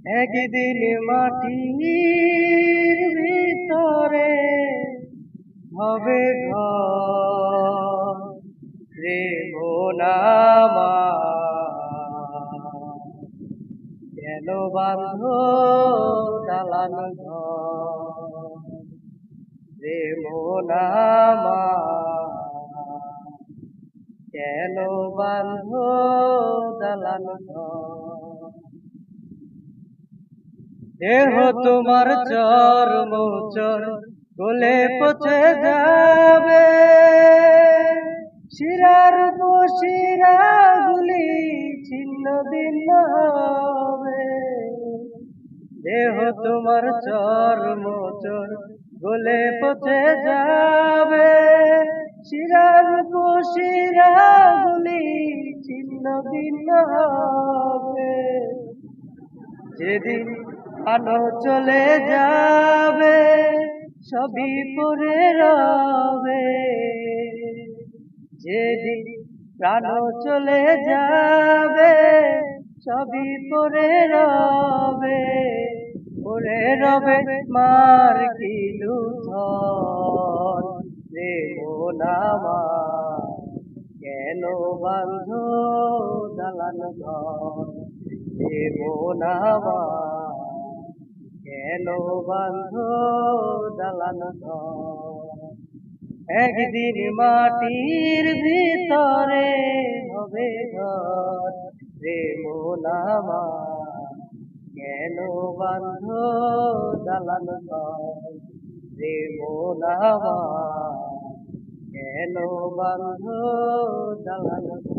একদিন মাটির ভিতরে হবে ঘর রে মোনামা, কেন বাঁধ দালান ঘর রে মোনামা, কেন বাঁধ দালান ঘর। দেহ তোমার চর মোচর গলে পচে যাবে, শিরার শিরা গুলি ছিন্ন ভিন্ন হবে। দেহ তোমার চর মোচর গলে পচে যাবে, শিরার শিরা গুলি ছিন্ন ভিন্ন হবে। যেদিন আলো চলে যাবে সবই পড়ে রবে, যেদিন প্রাণ চলে যাবে সবই পড়ে রবে। পড়ে রবে মার কিলু ধন রে মোনামা, কেন বাঁধ দালান ঘর রে মোনামা, কেন বাঁধ দালান ঘর। একদিন মাটির ভিতরে হবে ঘর রে মোনামা, কেন বাঁধ দালান ঘর রে মোনামা, কেন বাঁধ দালান ঘর।